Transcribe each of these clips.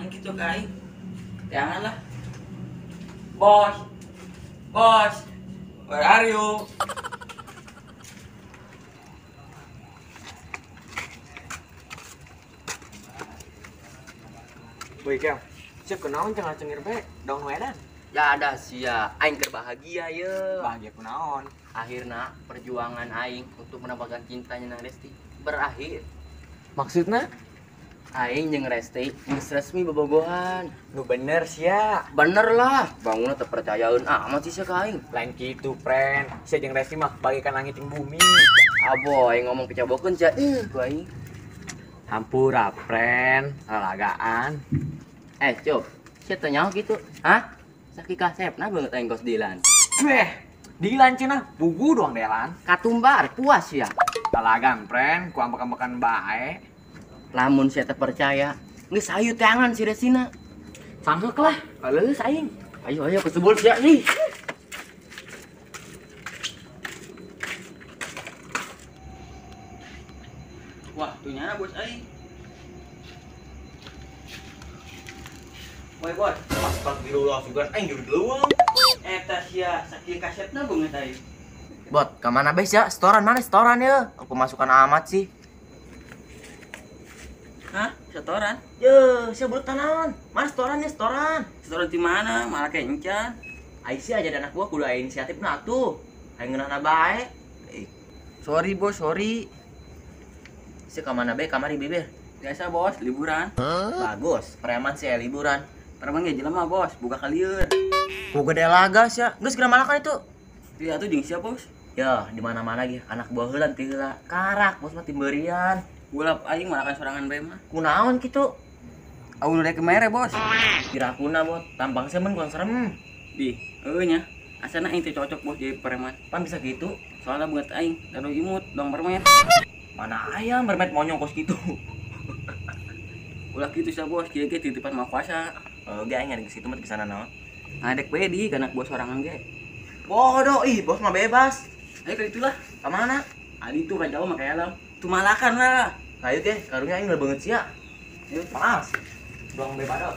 Jangan gitu kai. Janganlah. Bos. Bos. Where are you? Woi Kel, siap kenaon jangan cengir be, dong wedan. Ya ada sia, aing berbahagia ya. Bahagia kunaon. Akhirnya perjuangan aing untuk mendapatkan cintanya nang Resti berakhir. Maksudnya? Aing jeung Resti geus resmi bobogohan. Nu bener sia. Bener lah, bangunna teu percayaeun amat sih ka aing. Lain kitu, friend. Sia jeung Resti mah bagaikan langit jeung bumi. Aboy ngomong kecobokeun sia ku aing. Hampura, friend. Lalagaan. Cuk, sia teh nyaho kitu? Hah? Sakit kasepna banget aing kos Dilan. Dilan cenah, bugu doang Delan. Katumbar puas ya. Lalagan, friend. Ku ambek-ambekan bae. Lamun sia teh percaya, geus hayu teangan si Resina. Sanggeuk lah, leus aing. Ayo kesebul sia nih. Wah, tuh nyana bos aing. Woi bos, Astagfirullah, sugan aing jadi leuweung. eta sia sakieu kasetna banget aing. Bot, kemana bes ya? Setoran mana setoran ya? Aku masukkan amat sih. Hah? Setoran? Ye, sia bulut tanaon. Mana setoran ya setoran? Setoran di mana? Malah kayak encan. Aisyah aja dan anak gua kudu aya inisiatif nah tuh. Aing ngeunahna bae. Sorry bos, sorry. Sia ka mana bae? Kamari beber. Biasa bos, liburan. Bagus, preman sih liburan. Peremang ge jelema bos, buka kalieur. Ku gede lagas ya. Geus geura malakan itu. Iya tuh jeung sia bos. Ya, di mana-mana ge anak buah heulan ti heula. Karak bos mah timberian. Gulap aing malakan sorangan bae mah. Kunaon kitu? Aul rek kemere bos. Kirakuna bot, tampang semen kurang serem. Di, nya. Asana aing teh cocok bos jadi preman. Pan bisa gitu? Soalnya buat aing, dado imut, dong bermain. Mana ayam bermet monyong kos gitu. Ulah kitu sia bos, kieu ge titipan mah kuasa. Ge aing ada ke situ mah di sana naon. Ngadek bae di anak bos sorangan ge. Bodoh, ih bos mah bebas. Ayo ka itulah. Ka mana? Adi tuh ka jauh mah kayak alam. Tuh malakan lah. Kayu teh, karunya aing banget sia. Ayo Maaf. Doang bebas.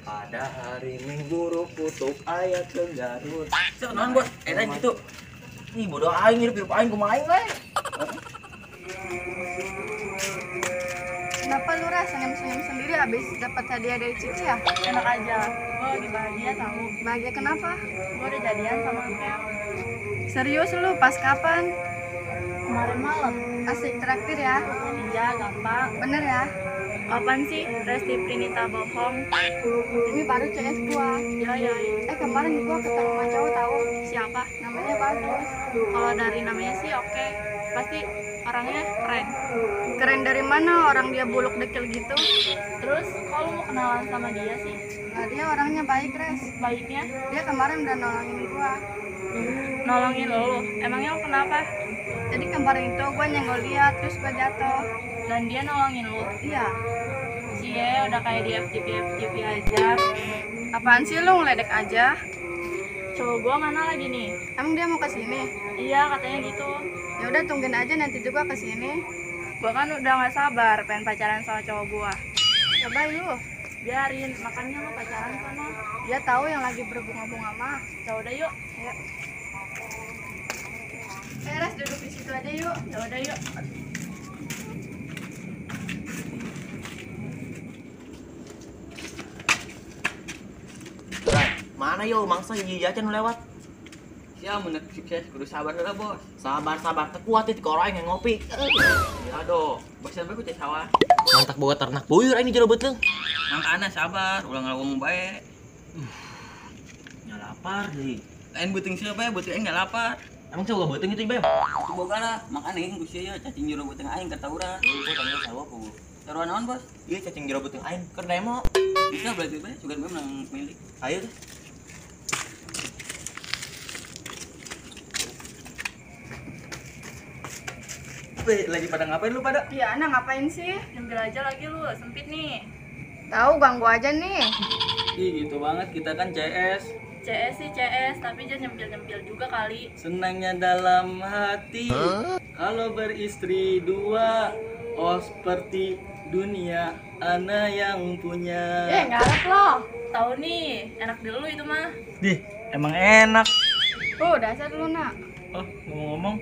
Pada hari Minggu kutuk ayat ke Garut. Cek naon bos? Eta gitu. Ih bodoh aing hirup aing kumaha aing we. Kenapa lu Res senyum-senyum sendiri habis dapat hadiah dari Cici ya? Enak aja, gue lagi bahagia tahu. Bahagia kenapa? Gue udah jadian sama Kel Serius lu pas kapan? kemarin malam. Asik traktir ya? Iya, gampang. Bener ya? Kapan sih Resti Prinita bohong? Ini baru CS gua. Ya. Kemarin gua ketemu sama cowok tahu. Siapa? Namanya bagus. Kalau dari namanya sih oke. Pasti orangnya keren. Keren dari mana? Orang dia buluk dekil gitu. Terus kalau mau kenalan sama dia sih, Nah, dia orangnya baik, Res. baiknya Dia kemarin udah nolongin gua. nolongin lo. Emangnya lo kenapa? Jadi kemarin itu gua nyenggol dia, terus gua jatuh. Dan dia nolongin lo. Iya. Cie udah kayak di FTV aja. Apaan sih lu ngeledek aja? Cowok gue mana lagi nih? Emang dia mau ke sini? Iya katanya gitu. Ya udah tungguin aja nanti juga ke sini. Gue kan udah nggak sabar pengen pacaran sama cowok gue. Coba yuk. Biarin, makanya lo pacaran sama. Dia tahu yang lagi berbunga-bunga mah. Ya udah yuk. Ayo. Res duduk di situ aja yuk. Ya udah yuk. Mana yo mangsa hiji jajan lewat. Sia mun sukses kudu sabar heula bos. Sabar teu kuat ti ka orang yang ngopi. Aduh, bosan bae ku teh sawah. Mantak boga ternak buyur aing jero beuteung. Mangkana sabar, ulah ngomong bae. Nya lapar deui. Lain beuteung sia bae, beuteung aing lapar. Emang coba beuteung itu beb. Ku boga lah, makana aing ku sia cacing jero beuteung aing ka tawuran. Itu tanggal sawo ku. Taruhan naon bos? Ieu cacing jero beuteung aing keur demo. Bisa berarti bae, sugan bae menang milik. Ayo teh. Lagi pada ngapain lu pada? Iya, Ana ngapain sih? Nyempil aja lagi lu, sempit nih. Tahu ganggu aja nih. Ih gitu banget, kita kan CS. CS sih CS, tapi jangan nyempil-nyempil juga kali. Senangnya dalam hati Kalau beristri dua, oh seperti dunia, ana yang punya. Ngarep lo. Tahu nih, enak dulu itu mah. Dih, emang enak. Dasar lu nak. Oh, ngomong-ngomong,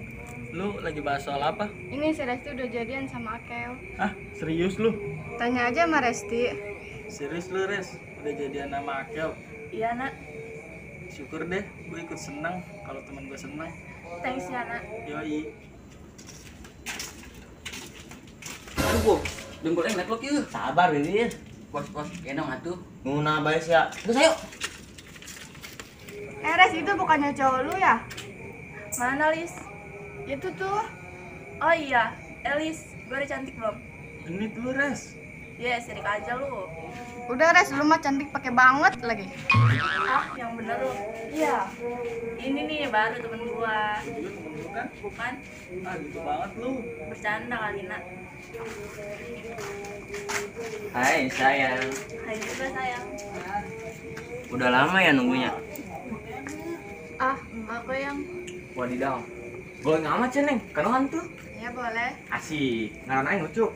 lu lagi bahas soal apa? Ini si Resti udah jadian sama Akeo. Ah, serius lu? Tanya aja sama Resti. Serius lu, Res? Udah jadian sama Akel? Iya, Nak. Syukur deh, gue ikut senang kalau teman gue senang. Thanks ya, Nak. Yoi. Aduh, bos. Dengkulnya netlok yuk. Sabar Wiwir. Bos, kenong atuh. Nuna bae sia. Terus ayo. Res, itu bukannya cowok lu ya? Mana, Lis? Itu tuh. Oh iya, Elis, gue udah cantik belum? Genit lu, Res. Iya, sirik aja lu. Udah Res, lu mah cantik pakai banget lagi. Ah, yang bener lu. Iya. Ini nih baru temen gua. Juga temen lu kan? Bukan? Ah, gitu banget lu. Bercanda kali, Nak. Hai sayang. Hai juga sayang. Udah lama ya nunggunya? Ah, enggak kok yang. Wadidaw. Boleh ngamat sih, Neng. Kanoan tuh. Ya boleh. Asik. Ngaran aing lucu.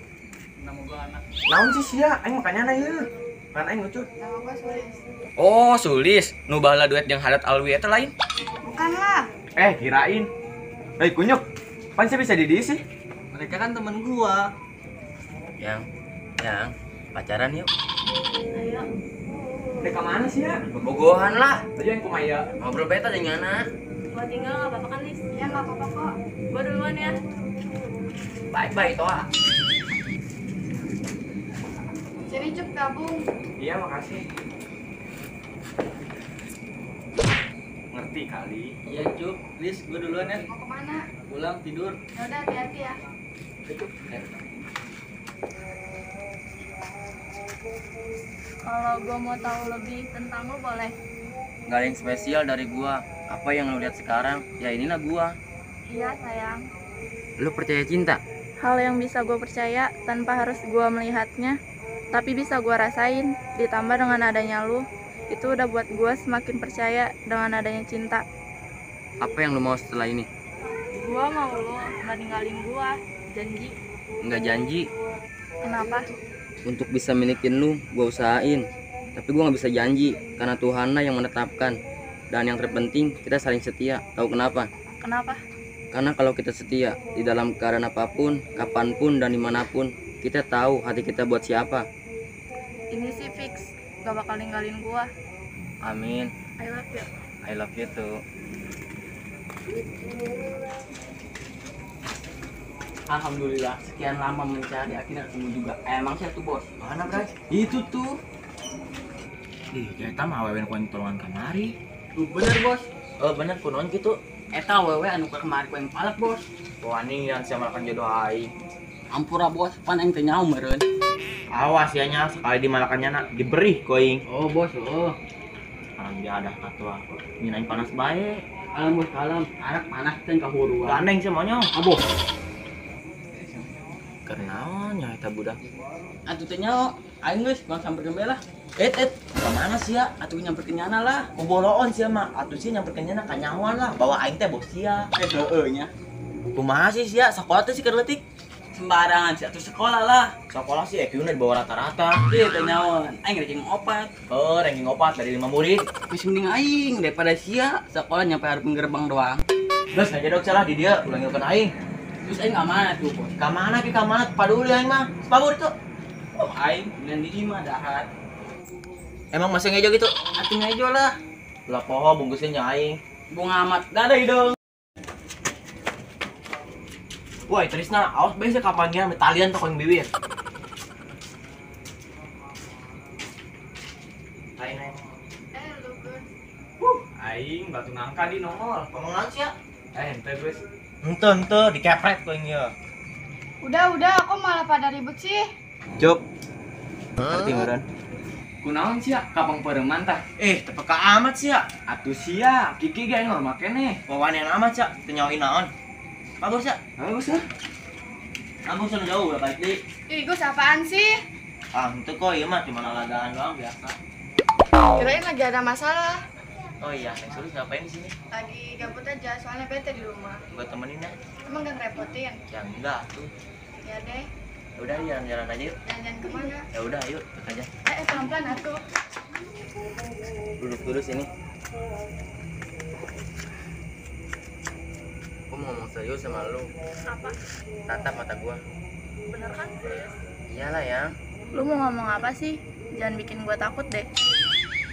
Nama gue anak. Naon sih sia? Aing makanya na ieu. Ngaran aing lucu. Nama gua Sulis. Oh, Sulis. Nu baheula duet jeung Hadat Alwi eta lain. Bukan lah. Kirain. Hei kunyuk. Pan sih bisa di dieu sih? Mereka kan temen gua. Yang pacaran yuk. Ayo. Dek mana sih ya? Bobogohan lah. Aja yang kumaya. Ngobrol beta jeung Yana. Gua tinggal enggak apa-apa kan, Lis? Ya nggak apa-apa kok. Gua duluan ya. Baik-baik toa. Sini Cup gabung. Iya makasih. Ngerti kali. Iya, Cuk. Lis, gue duluan ya. Mau kemana? Pulang tidur. Ya udah hati-hati ya. Kalau gua mau tahu lebih tentang lu boleh. Gak ada yang spesial dari gua. Apa yang lu lihat sekarang? Ya inilah gua. Iya, sayang. Lu percaya cinta? Hal yang bisa gue percaya tanpa harus gue melihatnya, tapi bisa gue rasain, ditambah dengan adanya lu, itu udah buat gue semakin percaya dengan adanya cinta. Apa yang lu mau setelah ini? Gue mau lu nggak ninggalin gue, janji. Enggak janji. Kenapa? Untuk bisa milikin lu, gua usahain. Tapi gua nggak bisa janji karena Tuhanlah yang menetapkan. Dan yang terpenting kita saling setia. Tahu kenapa? Kenapa? Karena kalau kita setia di dalam keadaan apapun, kapanpun dan dimanapun, kita tahu hati kita buat siapa. Ini sih fix, gak bakal ninggalin gue. Amin. I love you. I love you too. Alhamdulillah, sekian lama mencari akhirnya ketemu juga. Emang siapa tuh, Bos? Mana, Bray? Itu tuh. Ih, kita mah awewe kontolongan kamari. Bener, Bos. Oh, bener kunon gitu. Eta wewe anu kemari ku yang palak, Bos. Wani yang siapa makan jodoh aing. Ampura, Bos. Pan aing teh nyaho meureun. Awas ya nya sekali dimalakannya nak diberi koing. Oh, Bos. Oh. Sekarang dia ada katua. Nyinain panas bae. Alam, Bos. Alam. Arak panas teh kahuruan. Gandeng sih maunya. Aboh. Kenaonnya eta budak. Atuh teh nyaho. Aing geus bang sampeurkeun bae lah. Kemana sih ya? Atuh nyamperkeun nyana lah. Kuboloon sih mah. Atuh sih nyamperkeun nya kanyahoan lah. Bawa aing teh bos sia. Heueuh nya. Kumaha sih sia? Sakola teh sih keur leutik. Sembarangan sih atuh sekolah lah. Sekolah sih EQ-na di bawah rata-rata. Ieu teh nyahoan. Aing ranking 4. Oh, ranking 4 dari 5 murid. Geus mending aing daripada sia sekolah nyampe hareupeun gerbang doang. Terus aja dok salah di dia ulangin aing. Terus aing amanah tuh, Bos. Kamana ki kamana paduli aing mah. Sepabur itu. Oh, aing dan di mah dahat. Emang masih ngejo gitu? Atuh ngejo lah. Lah poho bungkusin nya aing. Bunga amat. Dadah dong. Woi, Trisna, awas bae sih kapangian betalian teh koing bibir. Aing aing. Lu Gus. Aing batu nangka di nongol. Ngomong naon sih ya? Ente guys. Ente dikepret koing ieu. Udah, aku malah pada ribut sih. Cuk. Ngerti meureun? Kunaon sih ya? Kapang pereman tah? Tepeka amat sih ya. Atuh sia, Kiki ge normal keneh. Wawanean amat sih, teu nyawain naon. Bagus ya? Bagus ya? Ampun sana jauh udah balik deui. Ih, Gus apaan sih? Ah, itu kok ieu mah cuma lalagaan doang biasa. Kirain lagi ada masalah. Oh iya, Neng Sulis ngapain di sini? Lagi gabut aja, soalnya bete di rumah. Gua temenin ya. Emang gak ngerepotin? Ya enggak tuh. Ya deh. Ya udah jalan-jalan aja yuk. Jalan kemana? Ya udah ayo ikut aja. Pelan-pelan atuh. Duduk dulu sini. Gua mau ngomong serius sama lu. Apa? Tatap mata gua. Bener kan serius? Iyalah yang. Lu mau ngomong apa sih? Jangan bikin gua takut deh.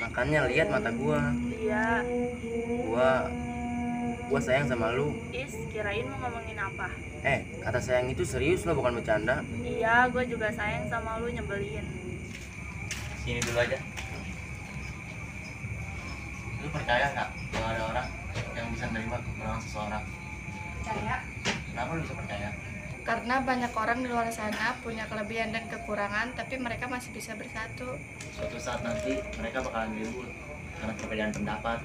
Makanya lihat mata gua. Iya. Gua sayang sama lu. Is, kirain mau ngomongin apa? Kata sayang itu serius lo, bukan bercanda. Iya, gue juga sayang sama lu, nyebelin. Sini dulu aja. Lu percaya nggak kalau ada orang yang bisa menerima kekurangan seseorang? Percaya? Kenapa lu bisa percaya? Karena banyak orang di luar sana punya kelebihan dan kekurangan, tapi mereka masih bisa bersatu. Suatu saat nanti mereka bakalan ribut karena perbedaan pendapat.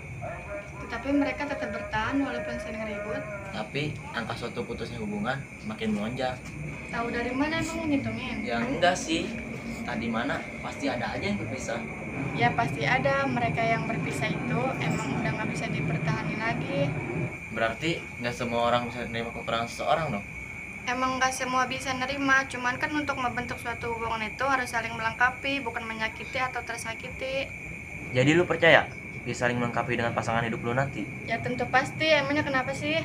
Tetapi mereka tetap bertahan walaupun sering ribut. Tapi angka suatu putusnya hubungan makin melonjak. Tahu dari mana emang ngitungin? Ya enggak sih. Tadi mana pasti ada aja yang berpisah. Ya pasti ada, mereka yang berpisah itu emang udah nggak bisa dipertahankan lagi. Berarti nggak semua orang bisa menerima kekurangan seseorang dong. Emang nggak semua bisa nerima, cuman kan untuk membentuk suatu hubungan itu harus saling melengkapi, bukan menyakiti atau tersakiti. Jadi lu percaya bisa saling melengkapi dengan pasangan hidup lu nanti? Ya tentu pasti, emangnya kenapa sih?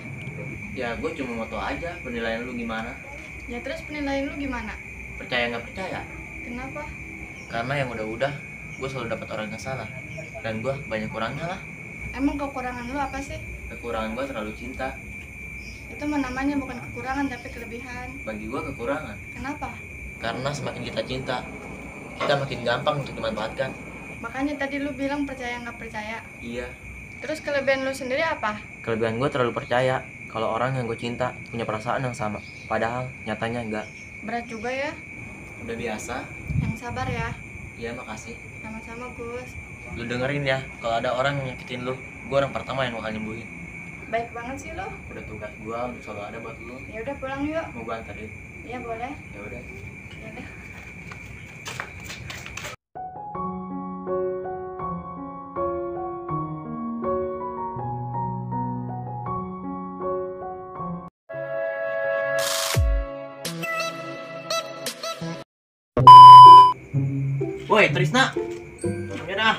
Ya gue cuma mau tahu aja penilaian lu gimana. Ya terus penilaian lu gimana? Percaya nggak percaya? Kenapa? Karena yang udah-udah gue selalu dapat orang yang salah. Dan gue banyak kurangnya lah. Emang kekurangan lu apa sih? Kekurangan gue terlalu cinta. Itu mah namanya bukan kekurangan tapi kelebihan. Bagi gue kekurangan. Kenapa? Karena semakin kita cinta, kita makin gampang untuk dimanfaatkan. Makanya tadi lu bilang percaya nggak percaya. Iya. Terus kelebihan lu sendiri apa? Kelebihan gue terlalu percaya kalau orang yang gue cinta punya perasaan yang sama. Padahal nyatanya enggak. Berat juga ya. Udah biasa. Yang sabar ya. Iya makasih. Sama-sama Gus. Lu dengerin ya, kalau ada orang yang nyakitin lu, gue orang pertama yang bakal nyembuhin. Baik banget sih lu. Udah tugas gue untuk selalu ada buat lu. Ya udah pulang yuk. Mau gue anterin? Iya boleh. Ya udah. Ya deh. Woi Trisna, ya dah.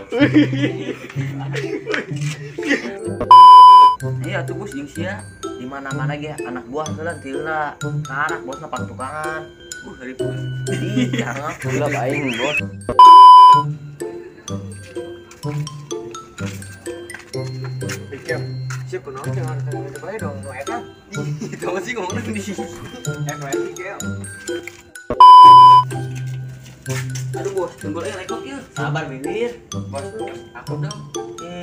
Iya tuh bos jeung sia. Di mana-mana ge anak buah heula tilna. Karak bosna patukangan. Hari bos. Ih, jangan gila aing bos. Siap kunaon jangan bae dong nu eta. Itu masih ngomong di sini. FWT ge. Aduh bos, tunggu lagi rekod yuk. Sabar bibir. Bos, aku dong.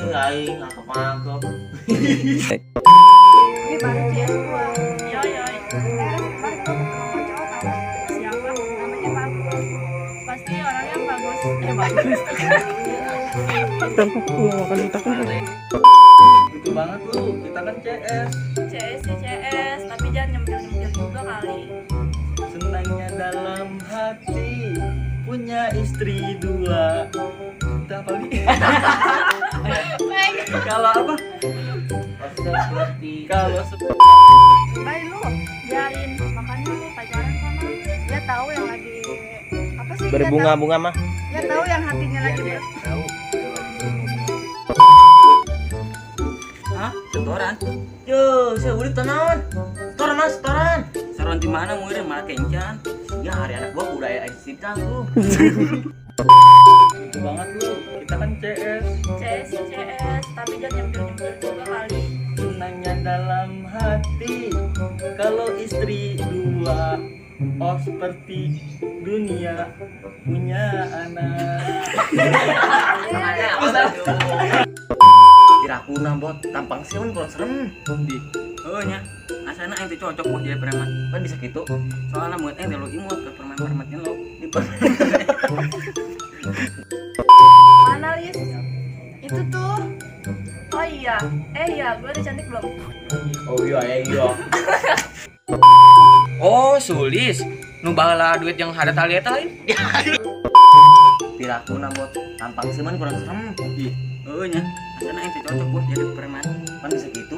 Aing angkep. Ini baru CS gua. Yoi, yoi. Kemarin gua ketemu cowok tahu. Siapa? Namanya bagus. Pasti orangnya bagus. Bagus. Gitu banget lu, kita kan CS. CS sih CS, tapi jangan nyempil-nyempil juga kali. Senangnya dalam hati punya istri dua. Kita apa lagi? Kalau apa? Kalau Baik lu. Biarin, makanya lu pacaran sama. Ya tahu yang lagi apa sih? Berbunga-bunga mah. Ya tahu yang hatinya lagi Tahu. Hah? Setoran? Yo, saya udah tenawan. Setoran mas, setoran. Setoran di mana murid malah kencan? Ya hari anak gua udah ada sidang tuh. gitu banget lu, kita kan CS. CS sih CS, tapi jangan nyempil-nyempil juga kali. Senangnya dalam hati kalau istri dua. Oh seperti dunia punya anak. Tirakuna bot, tampang siun kurang serem. Di. Oh nya. Asana ente cocok buat jadi preman. Kan bisa gitu. Soalnya muat ente lo imut ke permen-permennya lo. Di Mana Lis? Itu tuh. Oh iya, iya, gue udah cantik belum? Oh iya, iya. Oh, Sulis. Nu baheula duit yang ada tali eta lain. Tirakuna bot, tampang siun kurang serem. nya asana yang cocok bos jadi preman. Kan bisa gitu.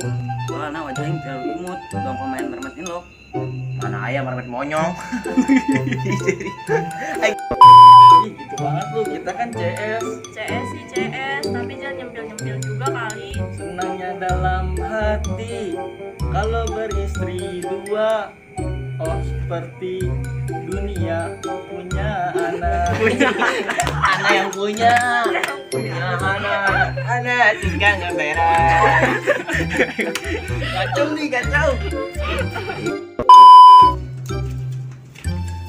Soalnya wajah yang terlalu imut, belum pemain mermet inlok. Mana ayam mermet monyong. Ih, gitu banget lu, kita kan CS. CS sih CS, tapi jangan nyempil-nyempil juga kali. Senangnya dalam hati kalau beristri dua. Oh seperti dunia punya anak. Anak yang punya anak tinggal ngeberan. Kacau nih, kacau.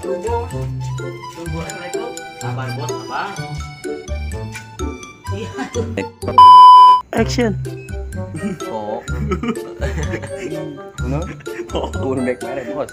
Lu bos. Tunggu assalamualaikum. Sabar bos, sabar. Iya tuh. Action. Oh. Udah baik merek bos.